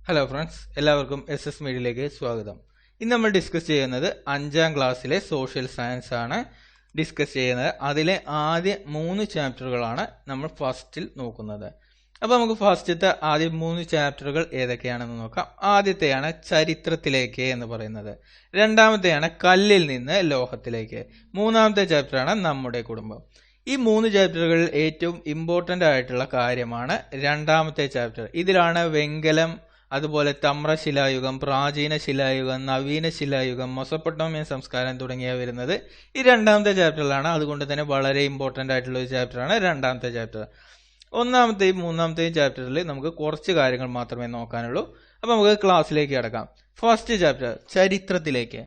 Hello friends, എല്ലാവർക്കും SS മീഡിയയിലേക്ക് സ്വാഗതം. ഇന്ന് നമ്മൾ ഡിസ്കസ് ചെയ്യുന്നത് 5ാം ക്ലാസ്സിലെ സോഷ്യൽ സയൻസ് ആണ് ഡിസ്കസ് ചെയ്യുന്നത്. അതിലെ ആദ്യ 3 ചാപ്റ്ററുകളാണ് നമ്മൾ ഫസ്റ്റിൽ നോക്കുന്നത്. അപ്പോൾ നമുക്ക് ഫസ്റ്റത്തെ ആദ്യ 3 ചാപ്റ്ററുകൾ ഏതൊക്കെയാണെന്ന് നോക്കാം. ആദ്യത്തെയാണ് ചരിത്രത്തിലേക്ക് എന്ന് പറയുന്നത്. രണ്ടാമത്തെയാണ് കല്ലിൽ നിന്ന് ലോഹത്തിലേക്ക്. മൂന്നാമത്തെ ചാപ്റ്ററാണ് നമ്മുടെ കുടുംബം. ഈ 3 ചാപ്റ്ററുകളിൽ ഏറ്റവും ഇമ്പോർട്ടൻ്റ് ആയിട്ടുള്ള കാര്യമാണ് രണ്ടാമത്തെ ചാപ്റ്റർ. ഇതിലാണ് വെങ്കലം, അതുപോലെ തമ്രശിലായുഗം, പ്രാചീന ശിലായുഗം, നവീന ശിലായുഗം, മൊസപ്പൊട്ടോമിയൻ സംസ്കാരം തുടങ്ങിയവ വരുന്നത് ഈ രണ്ടാമത്തെ ചാപ്റ്ററിലാണ്. അതുകൊണ്ട് തന്നെ വളരെ ഇമ്പോർട്ടൻ്റ് ആയിട്ടുള്ള ഒരു ചാപ്റ്ററാണ് രണ്ടാമത്തെ ചാപ്റ്റർ. ഒന്നാമത്തെയും മൂന്നാമത്തെയും ചാപ്റ്ററിൽ നമുക്ക് കുറച്ച് കാര്യങ്ങൾ മാത്രമേ നോക്കാനുള്ളൂ. അപ്പോൾ നമുക്ക് ക്ലാസ്സിലേക്ക് കിടക്കാം. ഫസ്റ്റ് ചാപ്റ്റർ ചരിത്രത്തിലേക്ക്.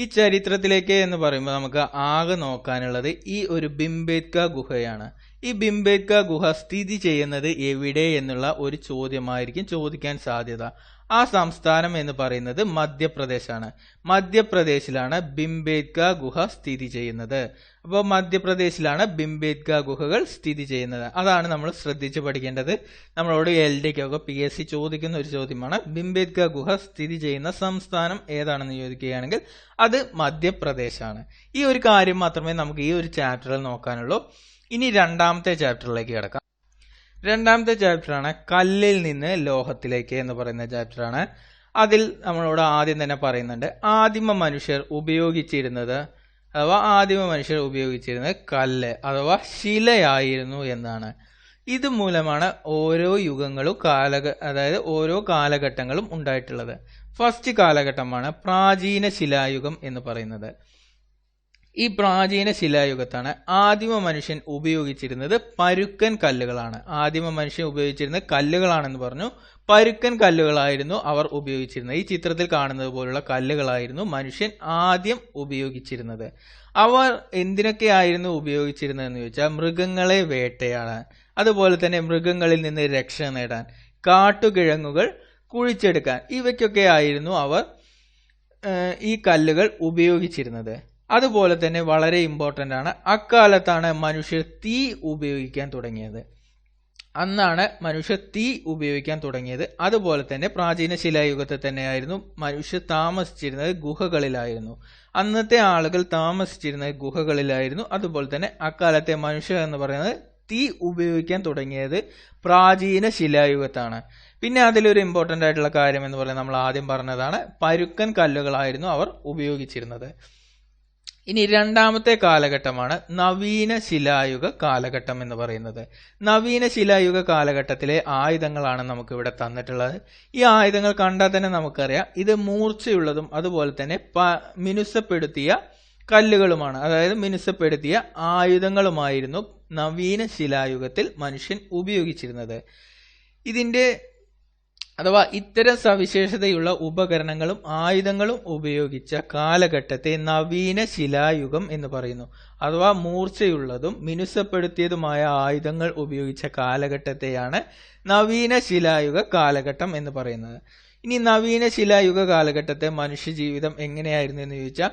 ഈ ചരിത്രത്തിലേക്ക് എന്ന് പറയുമ്പോൾ നമുക്ക് ആകെ നോക്കാനുള്ളത് ഈ ഒരു ഭീംബേത്ക ഗുഹയാണ്. ഈ ഭീംബേത്ക ഗുഹ സ്ഥിതി ചെയ്യുന്നത് എവിടെ എന്നുള്ള ഒരു ചോദ്യമായിരിക്കും ചോദിക്കാൻ സാധ്യത. ആ സംസ്ഥാനം എന്ന് പറയുന്നത് മധ്യപ്രദേശാണ്. മധ്യപ്രദേശിലാണ് ഭീംബേത്ക ഗുഹ സ്ഥിതി ചെയ്യുന്നത്. അപ്പോൾ മധ്യപ്രദേശിലാണ് ഭീംബേത്ക ഗുഹകൾ സ്ഥിതി ചെയ്യുന്നത്. അതാണ് നമ്മൾ ശ്രദ്ധിച്ച് പഠിക്കേണ്ടത്. നമ്മളോട് LDക്കൊക്കെ PSC ചോദിക്കുന്ന ഒരു ചോദ്യമാണ്. ഭീംബേത്ക ഗുഹ സ്ഥിതി ചെയ്യുന്ന സംസ്ഥാനം ഏതാണെന്ന് ചോദിക്കുകയാണെങ്കിൽ അത് മധ്യപ്രദേശാണ്. ഈ ഒരു കാര്യം മാത്രമേ നമുക്ക് ഈ ഒരു ചാപ്റ്ററിൽ നോക്കാനുള്ളൂ. ഇനി രണ്ടാമത്തെ ചാപ്റ്ററിലേക്ക് കിടക്കാം. രണ്ടാമത്തെ ചാപ്റ്ററാണ് കല്ലിൽ നിന്ന് ലോഹത്തിലേക്ക് എന്ന് പറയുന്ന ചാപ്റ്ററാണ്. അതിൽ നമ്മളോട് ആദ്യം തന്നെ പറയുന്നുണ്ട് ആദിമ മനുഷ്യർ ഉപയോഗിച്ചിരുന്നത് കല്ല് അഥവാ ശിലയായിരുന്നു എന്നാണ്. ഇതുമൂലമാണ് ഓരോ യുഗങ്ങളും ഓരോ കാലഘട്ടങ്ങളും ഉണ്ടായിട്ടുള്ളത്. ഫസ്റ്റ് കാലഘട്ടമാണ് പ്രാചീന ശിലായുഗം എന്ന് പറയുന്നത്. ഈ പ്രാചീന ശിലായുഗത്താണ് ആദിമ മനുഷ്യൻ ഉപയോഗിച്ചിരുന്നത് പരുക്കൻ കല്ലുകളാണ്. ആദിമ മനുഷ്യൻ ഉപയോഗിച്ചിരുന്നത് കല്ലുകളാണെന്ന് പറഞ്ഞു. പരുക്കൻ കല്ലുകളായിരുന്നു അവർ ഉപയോഗിച്ചിരുന്നത്. ഈ ചിത്രത്തിൽ കാണുന്നത് പോലുള്ള കല്ലുകളായിരുന്നു മനുഷ്യൻ ആദ്യം ഉപയോഗിച്ചിരുന്നത്. അവർ എന്തിനൊക്കെയായിരുന്നു ഉപയോഗിച്ചിരുന്നതെന്ന് ചോദിച്ചാൽ മൃഗങ്ങളെ വേട്ടയാടാൻ, അതുപോലെ തന്നെ മൃഗങ്ങളിൽ നിന്ന് രക്ഷ നേടാൻ, കാട്ടുകിഴങ്ങുകൾ കുഴിച്ചെടുക്കാൻ, ഇവയ്ക്കൊക്കെ ആയിരുന്നു അവർ ഈ കല്ലുകൾ ഉപയോഗിച്ചിരുന്നത്. അതുപോലെ തന്നെ വളരെ ഇമ്പോർട്ടൻ്റ് ആണ്, അക്കാലത്താണ് മനുഷ്യർ തീ ഉപയോഗിക്കാൻ തുടങ്ങിയത്. അന്നാണ് മനുഷ്യർ തീ ഉപയോഗിക്കാൻ തുടങ്ങിയത്. അതുപോലെ തന്നെ പ്രാചീന ശിലായുഗത്തിൽ തന്നെയായിരുന്നു മനുഷ്യർ താമസിച്ചിരുന്നത് ഗുഹകളിലായിരുന്നു. അന്നത്തെ ആളുകൾ താമസിച്ചിരുന്നത് ഗുഹകളിലായിരുന്നു. അതുപോലെ തന്നെ അക്കാലത്തെ മനുഷ്യർ എന്ന് പറയുന്നത് തീ ഉപയോഗിക്കാൻ തുടങ്ങിയത് പ്രാചീന ശിലായുഗത്താണ്. പിന്നെ അതിലൊരു ഇമ്പോർട്ടൻ്റ് ആയിട്ടുള്ള കാര്യം എന്ന് പറയുന്നത് നമ്മൾ ആദ്യം പറഞ്ഞതാണ്, പരുക്കൻ കല്ലുകളായിരുന്നു അവർ ഉപയോഗിച്ചിരുന്നത്. ഇനി രണ്ടാമത്തെ കാലഘട്ടമാണ് നവീന ശിലായുഗ കാലഘട്ടം എന്ന് പറയുന്നത്. നവീന ശിലായുഗ കാലഘട്ടത്തിലെ ആയുധങ്ങളാണ് നമുക്ക് ഇവിടെ തന്നിട്ടുള്ളത്. ഈ ആയുധങ്ങൾ കണ്ടാൽ തന്നെ നമുക്കറിയാം ഇത് മൂർച്ചയുള്ളതും അതുപോലെ തന്നെ മിനുസപ്പെടുത്തിയ കല്ലുകളുമാണ്. അതായത് മിനുസപ്പെടുത്തിയ ആയുധങ്ങളുമായിരുന്നു നവീന ശിലായുഗത്തിൽ മനുഷ്യൻ ഉപയോഗിച്ചിരുന്നത്. ഇത്തരം സവിശേഷതയുള്ള ഉപകരണങ്ങളും ആയുധങ്ങളും ഉപയോഗിച്ച കാലഘട്ടത്തെ നവീന ശിലായുഗം എന്ന് പറയുന്നു. അഥവാ മൂർച്ചയുള്ളതും മിനുസപ്പെടുത്തിയതുമായ ആയുധങ്ങൾ ഉപയോഗിച്ച കാലഘട്ടത്തെയാണ് നവീന ശിലായുഗ കാലഘട്ടം എന്ന് പറയുന്നത്. ഇനി നവീന ശിലായുഗ കാലഘട്ടത്തെ മനുഷ്യജീവിതം എങ്ങനെയായിരുന്നു എന്ന് ചോദിച്ചാൽ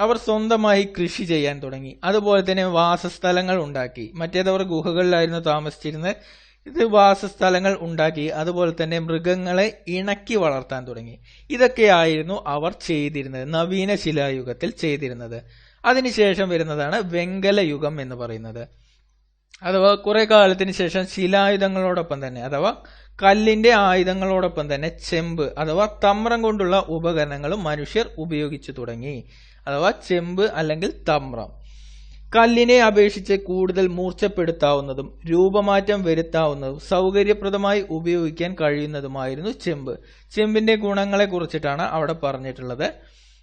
അവർ സ്വന്തമായി കൃഷി ചെയ്യാൻ തുടങ്ങി. അതുപോലെ തന്നെ വാസസ്ഥലങ്ങൾ ഉണ്ടാക്കി. മറ്റേതവർ ഗുഹകളിലായിരുന്നു താമസിച്ചിരുന്നത്. ഇത് വാസസ്ഥലങ്ങൾ ഉണ്ടാക്കി. അതുപോലെ തന്നെ മൃഗങ്ങളെ ഇണക്കി വളർത്താൻ തുടങ്ങി. ഇതൊക്കെയായിരുന്നു അവർ ചെയ്തിരുന്നത്, നവീന ശിലായുഗത്തിൽ ചെയ്തിരുന്നത്. അതിനുശേഷം വരുന്നതാണ് വെങ്കല യുഗം എന്ന് പറയുന്നത്. അഥവാ കുറെ കാലത്തിന് ശേഷം ശിലായുധങ്ങളോടൊപ്പം തന്നെ അഥവാ കല്ലിന്റെ ആയുധങ്ങളോടൊപ്പം തന്നെ ചെമ്പ് അഥവാ തമ്രം കൊണ്ടുള്ള ഉപകരണങ്ങളും മനുഷ്യർ ഉപയോഗിച്ചു തുടങ്ങി. അഥവാ ചെമ്പ് അല്ലെങ്കിൽ തമ്രം കല്ലിനെ അപേക്ഷിച്ച് കൂടുതൽ മൂർച്ചപ്പെടുത്താവുന്നതും രൂപമാറ്റം വരുത്താവുന്നതും സൗകര്യപ്രദമായി ഉപയോഗിക്കാൻ കഴിയുന്നതുമായിരുന്നു ചെമ്പ്. ചെമ്പിന്റെ ഗുണങ്ങളെ കുറിച്ചിട്ടാണ് അവിടെ പറഞ്ഞിട്ടുള്ളത്.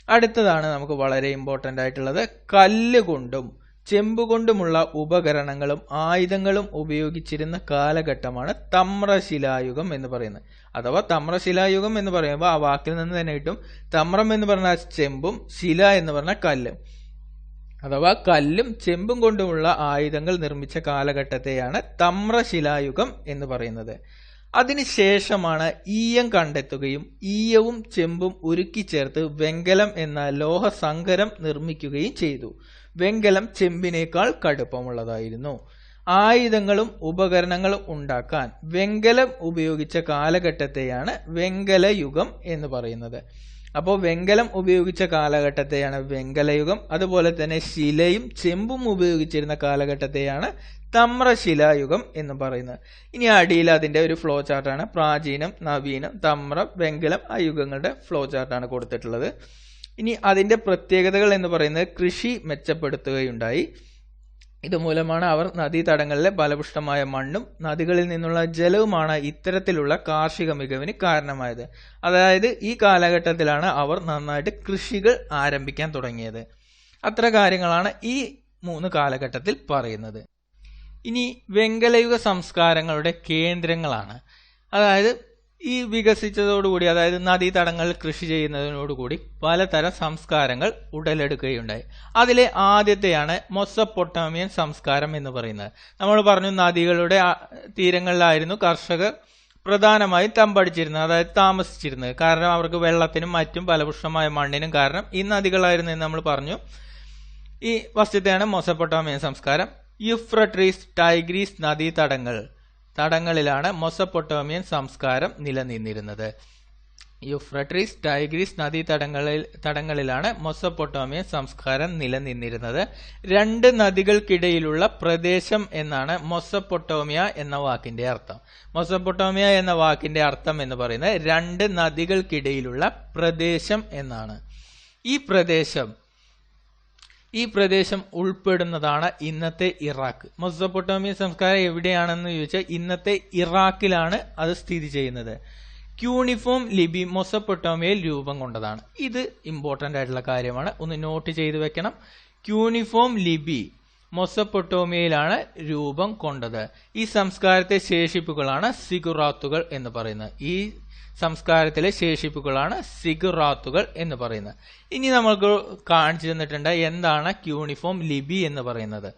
അടുത്തതാണ് നമുക്ക് വളരെ ഇമ്പോർട്ടൻ്റ് ആയിട്ടുള്ളത്, കല്ലുകൊണ്ടും ചെമ്പുകൊണ്ടുമുള്ള ഉപകരണങ്ങളും ആയുധങ്ങളും ഉപയോഗിച്ചിരുന്ന കാലഘട്ടമാണ് തമ്രശിലായുഗം എന്ന് പറയുന്നത്. അഥവാ തമ്രശിലായുഗം എന്ന് പറയുമ്പോൾ ആ വാക്കിൽ നിന്ന് തന്നെ കിട്ടും. തമ്രം എന്ന് പറഞ്ഞാൽ ചെമ്പും, ശില എന്ന് പറഞ്ഞാൽ കല്ലും. അഥവാ കല്ലും ചെമ്പും കൊണ്ടുമുള്ള ആയുധങ്ങൾ നിർമ്മിച്ച കാലഘട്ടത്തെയാണ് തമ്രശിലായുഗം എന്ന് പറയുന്നത്. അതിനുശേഷമാണ് ഈയം കണ്ടെത്തുകയും ഈയവും ചെമ്പും ഉരുക്കി ചേർത്ത് വെങ്കലം എന്ന ലോഹസങ്കരം നിർമ്മിക്കുകയും ചെയ്തു. വെങ്കലം ചെമ്പിനേക്കാൾ കടുപ്പമുള്ളതായിരുന്നു. ആയുധങ്ങളും ഉപകരണങ്ങളും ഉണ്ടാക്കാൻ വെങ്കലം ഉപയോഗിച്ച കാലഘട്ടത്തെയാണ് വെങ്കലയുഗം എന്ന് പറയുന്നത്. അപ്പോൾ വെങ്കലം ഉപയോഗിച്ച കാലഘട്ടത്തെയാണ് വെങ്കലയുഗം. അതുപോലെ തന്നെ ശിലയും ചെമ്പും ഉപയോഗിച്ചിരുന്ന കാലഘട്ടത്തെയാണ് തമ്രശിലായുഗം എന്ന് പറയുന്നത്. ഇനി അടിയിൽ അതിന്റെ ഒരു ഫ്ലോ ചാർട്ടാണ്. പ്രാചീനം, നവീനം, തമ്രം, വെങ്കലം, ആ യുഗങ്ങളുടെ ഫ്ലോ ചാർട്ടാണ് കൊടുത്തിട്ടുള്ളത്. ഇനി അതിന്റെ പ്രത്യേകതകൾ എന്ന് പറയുന്നത് കൃഷി മെച്ചപ്പെടുത്തുകയുണ്ടായി. ഇതുമൂലമാണ് അവർ നദീതടങ്ങളിലെ ഫലപുഷ്ടമായ മണ്ണും നദികളിൽ നിന്നുള്ള ജലവുമാണ് ഇത്തരത്തിലുള്ള കാർഷിക മികവിന് കാരണമായത്. അതായത് ഈ കാലഘട്ടത്തിലാണ് അവർ നന്നായിട്ട് കൃഷികൾ ആരംഭിക്കാൻ തുടങ്ങിയത്. അത്ര കാര്യങ്ങളാണ് ഈ 3 കാലഘട്ടത്തിൽ പറയുന്നത്. ഇനി വെങ്കലയുഗ സംസ്കാരങ്ങളുടെ കേന്ദ്രങ്ങളാണ്. അതായത് ഈ വികസിച്ചതോടുകൂടി, അതായത് നദീതടങ്ങളിൽ കൃഷി ചെയ്യുന്നതിനോടുകൂടി പലതരം സംസ്കാരങ്ങൾ ഉടലെടുക്കുകയുണ്ടായി. അതിലെ ആദ്യത്തെയാണ് മൊസപ്പൊട്ടാമിയൻ സംസ്കാരം എന്ന് പറയുന്നത്. നമ്മൾ പറഞ്ഞു നദികളുടെ തീരങ്ങളിലായിരുന്നു കർഷകർ പ്രധാനമായും തമ്പടിച്ചിരുന്നത്, അതായത് താമസിച്ചിരുന്നത്. കാരണം അവർക്ക് വെള്ളത്തിനും മറ്റും ഫലപുഷ്ടമായ മണ്ണിനും കാരണം ഈ നദികളായിരുന്നു എന്ന് നമ്മൾ പറഞ്ഞു. ഈ വസ്തുതയാണ് മൊസപ്പൊട്ടാമിയൻ സംസ്കാരം. യുഫ്രട്ടീസ്, ടൈഗ്രീസ് തടങ്ങളിലാണ് മൊസപ്പൊട്ടാമിയൻ സംസ്കാരം നിലനിന്നിരുന്നത്. യുഫ്രട്ടീസ്, ടൈഗ്രീസ് തടങ്ങളിലാണ് മൊസപ്പൊട്ടാമിയൻ സംസ്കാരം നിലനിന്നിരുന്നത്. 2 നദികൾക്കിടയിലുള്ള പ്രദേശം എന്നാണ് മൊസപ്പൊട്ടാമിയ എന്ന വാക്കിന്റെ അർത്ഥം. മൊസപ്പൊട്ടാമിയ എന്ന വാക്കിന്റെ അർത്ഥം എന്ന് പറയുന്നത് 2 നദികൾക്കിടയിലുള്ള പ്രദേശം എന്നാണ്. ഈ പ്രദേശം ഉൾപ്പെടുന്നതാണ് ഇന്നത്തെ ഇറാഖ്. മൊസപ്പൊട്ടാമിയൻ സംസ്കാരം എവിടെയാണെന്ന് ചോദിച്ചാൽ ഇന്നത്തെ ഇറാഖിലാണ് അത് സ്ഥിതി ചെയ്യുന്നത്. ക്യൂണിഫോം ലിപി മൊസപ്പൊട്ടാമിയയിൽ രൂപം കൊണ്ടതാണ്. ഇത് ഇമ്പോർട്ടന്റ് ആയിട്ടുള്ള കാര്യമാണ്, ഒന്ന് നോട്ട് ചെയ്തു വെക്കണം. ക്യൂണിഫോം ലിപി മൊസപ്പൊട്ടാമിയയിലാണ് രൂപം കൊണ്ടത്. ഈ സംസ്കാരത്തെ ശേഷിപ്പുകളാണ് സിഗുറാത്തുകൾ എന്ന് പറയുന്നത്. ഈ സംസ്കാരത്തിലെ ശേഷിപ്പുകളാണ് സിഗുറാത്തുകൾ എന്ന് പറയുന്നത്. ഇനി നമ്മൾക്ക് കാണിച്ചു തന്നിട്ടുണ്ട് എന്താണ് ക്യൂണിഫോം ലിപി എന്ന് പറയുന്നത്.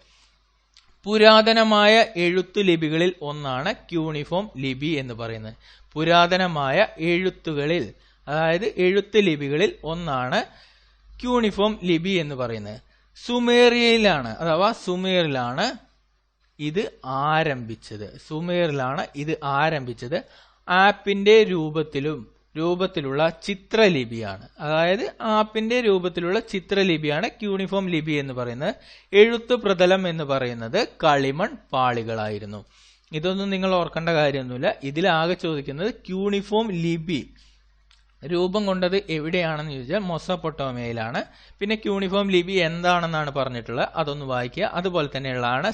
പുരാതനമായ എഴുത്തുലിപികളിൽ ഒന്നാണ് ക്യൂണിഫോം ലിപി എന്ന് പറയുന്നത്. പുരാതനമായ എഴുത്തുകളിൽ, അതായത് എഴുത്ത് ലിപികളിൽ ഒന്നാണ് ക്യൂണിഫോം ലിപി എന്ന് പറയുന്നത്. സുമേറിലാണ് ഇത് ആരംഭിച്ചത്. ആപ്പിന്റെ രൂപത്തിലുള്ള ചിത്രലിപിയാണ്. അതായത് ആപ്പിന്റെ രൂപത്തിലുള്ള ചിത്രലിപിയാണ് ക്യൂണിഫോം ലിപി എന്ന് പറയുന്നത്. എഴുത്ത് പ്രതലം എന്ന് പറയുന്നത് കളിമൺ പാളികളായിരുന്നു. ഇതൊന്നും നിങ്ങൾ ഓർക്കേണ്ട കാര്യമൊന്നുമില്ല. ഇതിലാകെ ചോദിക്കുന്നത് ക്യൂണിഫോം ലിപി രൂപം കൊണ്ടത് എവിടെയാണെന്ന് ചോദിച്ചാൽ മൊസപ്പൊട്ടാമിയയിലാണ്. പിന്നെ ക്യൂണിഫോം ലിപി എന്താണെന്നാണ് പറഞ്ഞിട്ടുള്ളത്, അതൊന്ന് വായിക്കുക. അതുപോലെ തന്നെയുള്ളതാണ്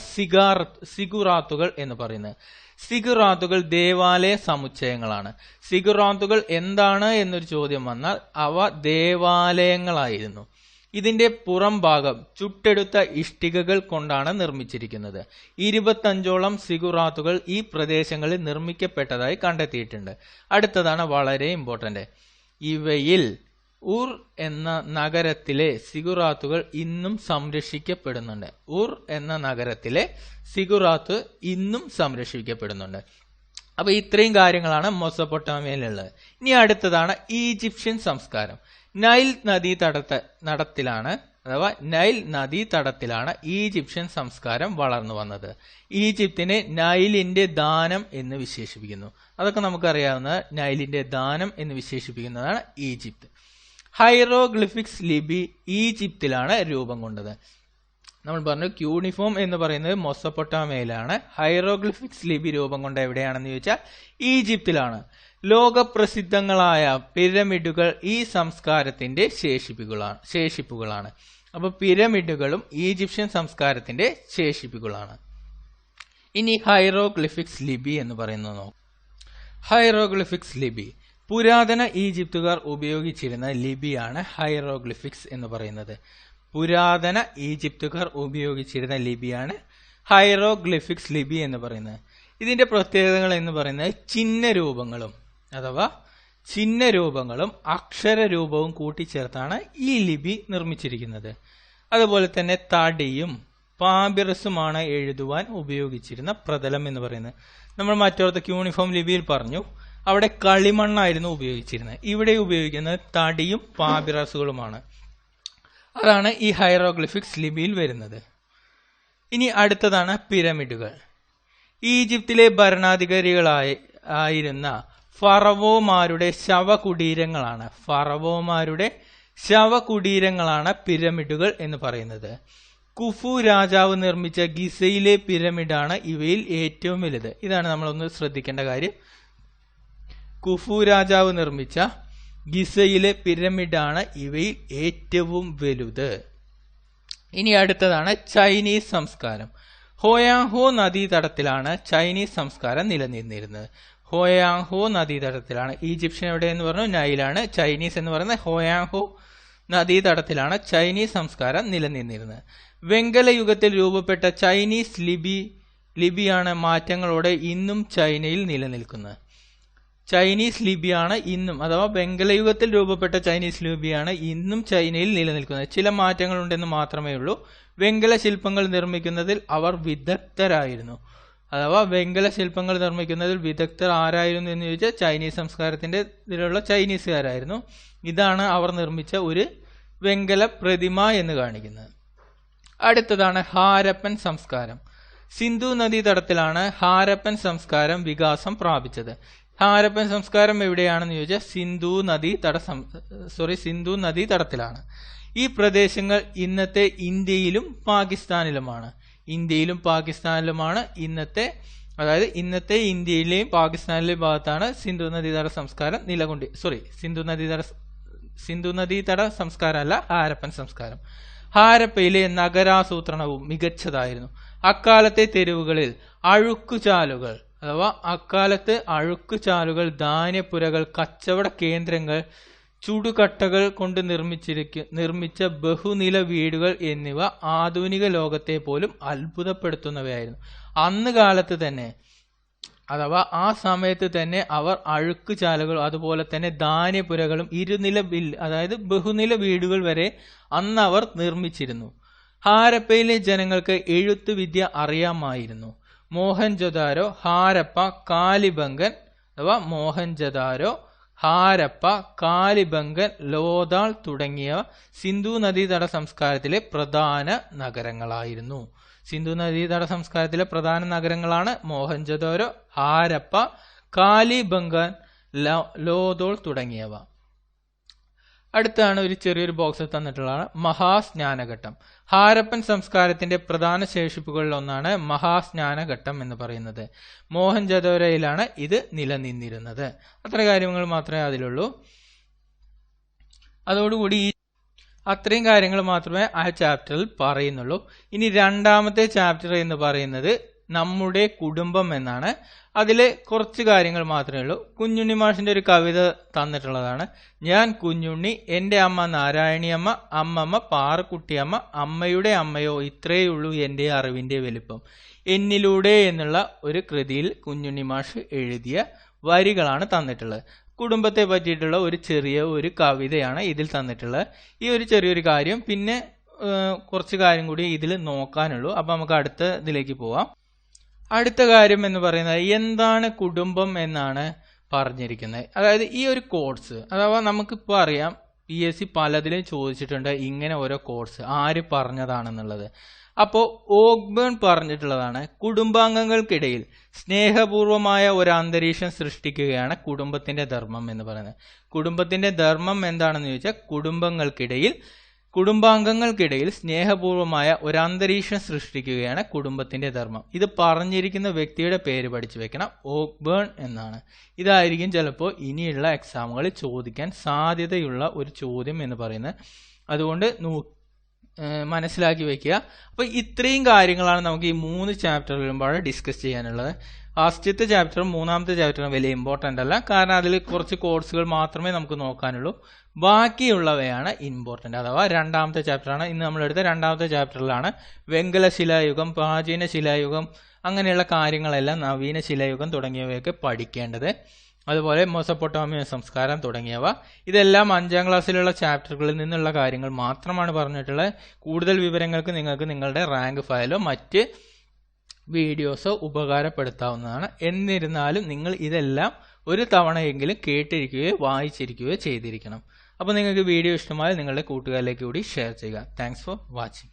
സിഗുറാത്തുകൾ എന്ന് പറയുന്നത്. സിഗുറാത്തുകൾ ദേവാലയ സമുച്ചയങ്ങളാണ്. സിഗുറാത്തുകൾ എന്താണ് എന്നൊരു ചോദ്യം വന്നാൽ അവ ദേവാലയങ്ങളായിരുന്നു. ഇതിന്റെ പുറം ഭാഗം ചുട്ടെടുത്ത ഇഷ്ടികകൾ കൊണ്ടാണ് നിർമ്മിച്ചിരിക്കുന്നത്. 25ഓളം സിഗുറാത്തുകൾ ഈ പ്രദേശങ്ങളിൽ നിർമ്മിക്കപ്പെട്ടതായി കണ്ടെത്തിയിട്ടുണ്ട്. അടുത്തതാണ് വളരെ ഇമ്പോർട്ടന്റ്. ഇവയിൽ ഊർ എന്ന നഗരത്തിലെ സിഗുറാത്തുകൾ ഇന്നും സംരക്ഷിക്കപ്പെടുന്നുണ്ട്. അപ്പൊ ഇത്രയും കാര്യങ്ങളാണ് മൊസപ്പൊട്ടാമിയയിലുള്ളത്. ഇനി അടുത്തതാണ് ഈജിപ്ഷ്യൻ സംസ്കാരം. നൈൽ നദീതടത്തിലാണ് ഈജിപ്ഷ്യൻ സംസ്കാരം വളർന്നു വന്നത്. ഈജിപ്തിനെ നൈലിന്റെ ദാനം എന്ന് വിശേഷിപ്പിക്കുന്നു. അതൊക്കെ നമുക്കറിയാവുന്ന നൈലിന്റെ ദാനം എന്ന് വിശേഷിപ്പിക്കുന്നതാണ് ഈജിപ്ത്. ഹൈറോഗ്ലിഫിക്സ് ലിപി ഈജിപ്തിലാണ് രൂപം കൊണ്ടത്. നമ്മൾ പറഞ്ഞു ക്യൂണിഫോം എന്ന് പറയുന്നത് മൊസപ്പൊട്ടാമിയയിലാണ്. ഹൈറോഗ്ലിഫിക്സ് ലിപി രൂപം കൊണ്ട എവിടെയാണെന്ന് ചോദിച്ചാൽ ഈജിപ്തിലാണ്. ലോകപ്രസിദ്ധങ്ങളായ പിരമിഡുകൾ ഈ സംസ്കാരത്തിന്റെ ശേഷിപ്പുകളാണ്. അപ്പൊ പിരമിഡുകളും ഈജിപ്ഷ്യൻ സംസ്കാരത്തിന്റെ ശേഷിപ്പുകളാണ്. ഇനി ഹൈറോഗ്ലിഫിക്സ് ലിപി എന്ന് പറയുന്നത് നോക്കാം. ഹൈറോഗ്ലിഫിക്സ് ലിപി പുരാതന ഈജിപ്തുകാർ ഉപയോഗിച്ചിരുന്ന ലിപിയാണ് ഹൈറോഗ്ലിഫിക്സ് എന്ന് പറയുന്നത്. ഹൈറോഗ്ലിഫിക്സ് ലിപി എന്ന് പറയുന്നത്. ഇതിന്റെ പ്രത്യേകതകൾ എന്ന് പറയുന്നത് ചിഹ്നരൂപങ്ങളും അക്ഷരരൂപവും കൂട്ടിച്ചേർത്താണ് ഈ ലിപി നിർമ്മിച്ചിരിക്കുന്നത്. അതുപോലെ തന്നെ തടിയും പാപിറസുമാണ് എഴുതുവാൻ ഉപയോഗിച്ചിരുന്ന പ്രതലം എന്ന് പറയുന്നത്. നമ്മൾ മറ്റോടത്ത് ക്യൂണിഫോം ലിപിയിൽ പറഞ്ഞു, അവിടെ കളിമണ്ണായിരുന്നു ഉപയോഗിച്ചിരുന്നത്. ഇവിടെ ഉപയോഗിക്കുന്നത് തടിയും പാപിറസുകളുമാണ്. അതാണ് ഈ ഹൈറോഗ്ലിഫിക്സ് ലിപിയിൽ വരുന്നത്. ഇനി അടുത്തതാണ് പിരമിഡുകൾ. ഈജിപ്തിലെ ഭരണാധികാരികളായിരുന്ന ഫറവോമാരുടെ ശവകുടീരങ്ങളാണ് പിരമിഡുകൾ എന്ന് പറയുന്നത്. കുഫു രാജാവ് നിർമ്മിച്ച ഗിസയിലെ പിരമിഡാണ് ഇവയിൽ ഏറ്റവും വലുത്. ഇതാണ് നമ്മളൊന്ന് ശ്രദ്ധിക്കേണ്ട കാര്യം. കുഫു രാജാവ് നിർമ്മിച്ച ഗിസയിലെ പിരമിഡാണ് ഇവയിൽ ഏറ്റവും വലുത്. ഇനി അടുത്തതാണ് ചൈനീസ് സംസ്കാരം. ഹോയാങ്ഹോ നദീതടത്തിലാണ് ചൈനീസ് സംസ്കാരം നിലനിന്നിരുന്നത്. ഹോയാങ്ഹോ നദീതടത്തിലാണ്. ഈജിപ്ഷ്യൻ എവിടെയെന്ന് പറഞ്ഞു? നൈലാണ്. ചൈനീസ് എന്ന് പറയുന്നത് ഹോയാങ്ഹോ നദീതടത്തിലാണ് ചൈനീസ് സംസ്കാരം നിലനിന്നിരുന്നത്. വെങ്കലയുഗത്തിൽ രൂപപ്പെട്ട ചൈനീസ് ലിപിയാണ് മാറ്റങ്ങളോടെ ഇന്നും ചൈനയിൽ നിലനിൽക്കുന്നത്. ചൈനീസ് ലിപിയാണ് ഇന്നും, അഥവാ വെങ്കലയുഗത്തിൽ രൂപപ്പെട്ട ചൈനീസ് ലിപിയാണ് ഇന്നും ചൈനയിൽ നിലനിൽക്കുന്നത്. ചില മാറ്റങ്ങളുണ്ടെന്ന് മാത്രമേ ഉള്ളൂ. വെങ്കല ശില്പങ്ങൾ നിർമ്മിക്കുന്നതിൽ അവർ വിദഗ്ധരായിരുന്നു. അഥവാ വെങ്കല ശില്പങ്ങൾ നിർമ്മിക്കുന്നതിൽ വിദഗ്ധർ ആരായിരുന്നു എന്ന് ചോദിച്ചാൽ ചൈനീസ് സംസ്കാരത്തിന്റെ ഇതിലുള്ള ചൈനീസുകാരായിരുന്നു. ഇതാണ് അവർ നിർമ്മിച്ച ഒരു വെങ്കല പ്രതിമ എന്ന് കാണിക്കുന്നത്. അടുത്തതാണ് ഹാരപ്പൻ സംസ്കാരം. സിന്ധു നദീതടത്തിലാണ് ഹാരപ്പൻ സംസ്കാരം വികാസം പ്രാപിച്ചത്. ഹാരപ്പൻ സംസ്കാരം എവിടെയാണെന്ന് ചോദിച്ചാൽ സിന്ധു നദീതടത്തിലാണ്. ഈ പ്രദേശങ്ങൾ ഇന്നത്തെ ഇന്ത്യയിലും പാകിസ്ഥാനിലുമാണ്. ഇന്നത്തെ ഇന്ത്യയിലെയും പാകിസ്ഥാനിലെയും ഭാഗത്താണ് സിന്ധു നദീതട സംസ്കാരം സിന്ധു നദീതട സംസ്കാരമല്ല, ഹാരപ്പൻ സംസ്കാരം. ഹാരപ്പയിലെ നഗരാസൂത്രണവും മികച്ചതായിരുന്നു. അക്കാലത്തെ തെരുവുകളിൽ അഴുക്കുചാലുകൾ, ധാന്യപ്പുരകൾ, കച്ചവട കേന്ദ്രങ്ങൾ, ചുടുകട്ടകൾ കൊണ്ട് നിർമ്മിച്ച ബഹുനില വീടുകൾ എന്നിവ ആധുനിക ലോകത്തെ പോലും അത്ഭുതപ്പെടുത്തുന്നവയായിരുന്നു. അന്ന് കാലത്ത് തന്നെ, അഥവാ ആ സമയത്ത് തന്നെ അവർ അഴുക്കുചാലുകളും അതുപോലെ തന്നെ ധാന്യപുരകളും ബഹുനില വീടുകൾ വരെ അന്ന് അവർ നിർമ്മിച്ചിരുന്നു. ഹാരപ്പയിലെ ജനങ്ങൾക്ക് എഴുത്തുവിദ്യ അറിയാമായിരുന്നു. മോഹൻജൊദാരോ, ഹാരപ്പ, കാലിബംഗൻ, ലോതാൾ തുടങ്ങിയ സിന്ധു നദീതട സംസ്കാരത്തിലെ പ്രധാന നഗരങ്ങളായിരുന്നു. സിന്ധു നദീതട സംസ്കാരത്തിലെ പ്രധാന നഗരങ്ങളാണ് മോഹൻജൊദാരോ, ഹാരപ്പ, കാലിബംഗൻ, ലോതോൾ തുടങ്ങിയവ. അടുത്താണ് ഒരു ചെറിയൊരു ബോക്സ് തന്നിട്ടുള്ളതാണ് മഹാസ്നാനഘട്ടം. ഹാരപ്പൻ സംസ്കാരത്തിന്റെ പ്രധാന ശേഷിപ്പുകളിൽ ഒന്നാണ് മഹാസ്നാനഘട്ടം എന്ന് പറയുന്നത്. മോഹൻജൊദാരോയിലാണ് ഇത് നിലനിന്നിരുന്നത്. അത്ര കാര്യങ്ങൾ മാത്രമേ അതിലുള്ളൂ. അതോടുകൂടി അത്രയും കാര്യങ്ങൾ മാത്രമേ ആ ചാപ്റ്ററിൽ പറയുന്നുള്ളൂ. ഇനി രണ്ടാമത്തെ ചാപ്റ്റർ എന്ന് പറയുന്നത് നമ്മുടെ കുടുംബം എന്നാണ്. അതിലെ കുറച്ച് കാര്യങ്ങൾ മാത്രമേ ഉള്ളൂ. കുഞ്ഞുണ്ണി മാഷിന്റെ ഒരു കവിത തന്നിട്ടുള്ളതാണ്. ഞാൻ കുഞ്ഞുണ്ണി, എൻ്റെ അമ്മ നാരായണിയമ്മ, അമ്മമ്മ പാറക്കുട്ടിയമ്മ, അമ്മയുടെ അമ്മയോ ഇത്രയുള്ളൂ എൻ്റെ അറിവിന്റെ വലിപ്പം. എന്നിലൂടെ എന്നുള്ള ഒരു കൃതിയിൽ കുഞ്ഞുണ്ണി മാഷ് എഴുതിയ വരികളാണ് തന്നിട്ടുള്ളത്. കുടുംബത്തെ പറ്റിയിട്ടുള്ള ഒരു കവിതയാണ് ഇതിൽ തന്നിട്ടുള്ളത്. ഈ ഒരു ചെറിയൊരു കാര്യം, പിന്നെ കുറച്ച് കാര്യം കൂടി ഇതിൽ നോക്കാനുള്ളൂ. അപ്പൊ നമുക്ക് അടുത്ത ഇതിലേക്ക് പോവാം. അടുത്ത കാര്യം എന്ന് പറയുന്നത് എന്താണ് കുടുംബം എന്നാണ് പറഞ്ഞിരിക്കുന്നത്. അതായത് ഈ ഒരു കോഴ്സ്, അഥവാ നമുക്കിപ്പോൾ അറിയാം PSC പലതിലും ചോദിച്ചിട്ടുണ്ട് ഇങ്ങനെ ഓരോ കോഴ്സ് ആര് പറഞ്ഞതാണെന്നുള്ളത്. അപ്പോൾ ഓക്ബേൺ പറഞ്ഞിട്ടുള്ളതാണ് കുടുംബാംഗങ്ങൾക്കിടയിൽ സ്നേഹപൂർവമായ ഒരു അന്തരീക്ഷം സൃഷ്ടിക്കുകയാണ് കുടുംബത്തിന്റെ ധർമ്മം എന്ന് പറയുന്നത്. കുടുംബത്തിന്റെ ധർമ്മം എന്താണെന്ന് ചോദിച്ചാൽ കുടുംബാംഗങ്ങൾക്കിടയിൽ സ്നേഹപൂർവമായ ഒരു അന്തരീക്ഷം സൃഷ്ടിക്കുകയാണ് കുടുംബത്തിന്റെ ധർമ്മം. ഇത് പറഞ്ഞിരിക്കുന്ന വ്യക്തിയുടെ പേര് പഠിച്ചു വെക്കണം. ഓക്ബേൺ എന്നാണ്. ഇതായിരിക്കും ചിലപ്പോൾ ഇനിയുള്ള എക്സാമുകളിൽ ചോദിക്കാൻ സാധ്യതയുള്ള ഒരു ചോദ്യം എന്ന് പറയുന്നത്. അതുകൊണ്ട് മനസ്സിലാക്കി വെക്കുക. അപ്പൊ ഇത്രയും കാര്യങ്ങളാണ് നമുക്ക് ഈ 3 ചാപ്റ്ററിലും ഡിസ്കസ് ചെയ്യാനുള്ളത്. ഫസ്റ്റത്തെ ചാപ്റ്ററും 3ാമത്തെ ചാപ്റ്ററും വലിയ ഇമ്പോർട്ടൻ്റ് അല്ല, കാരണം അതിൽ കുറച്ച് കോഴ്സുകൾ മാത്രമേ നമുക്ക് നോക്കാനുള്ളൂ. ബാക്കിയുള്ളവയാണ് ഇമ്പോർട്ടൻ്റ്. അഥവാ 2ാമത്തെ ചാപ്റ്ററാണ് ഇന്ന് നമ്മളെടുത്ത 2ാമത്തെ ചാപ്റ്ററിലാണ് വെങ്കല ശിലായുഗം, പ്രാചീന ശിലായുഗം, അങ്ങനെയുള്ള കാര്യങ്ങളെല്ലാം, നവീന ശിലായുഗം തുടങ്ങിയവയൊക്കെ പഠിക്കേണ്ടത്. അതുപോലെ മെസൊപ്പൊട്ടേമിയൻ സംസ്കാരം തുടങ്ങിയവ. ഇതെല്ലാം 5ാം ക്ലാസ്സിലുള്ള ചാപ്റ്ററുകളിൽ നിന്നുള്ള കാര്യങ്ങൾ മാത്രമാണ് പറഞ്ഞിട്ടുള്ളത്. കൂടുതൽ വിവരങ്ങൾക്ക് നിങ്ങൾക്ക് നിങ്ങളുടെ റാങ്ക് ഫയലോ മറ്റ് വീഡിയോസോ ഉപകാരപ്പെടുത്താവുന്നതാണ്. എന്നിരുന്നാലും നിങ്ങൾ ഇതെല്ലാം ഒരു തവണയെങ്കിലും കേട്ടിരിക്കുകയോ വായിച്ചിരിക്കുകയോ ചെയ്തിരിക്കണം. അപ്പോൾ നിങ്ങൾക്ക് വീഡിയോ ഇഷ്ടമായാൽ നിങ്ങളുടെ കൂട്ടുകാരിലേക്ക് കൂടി ഷെയർ ചെയ്യുക. Thanks for watching.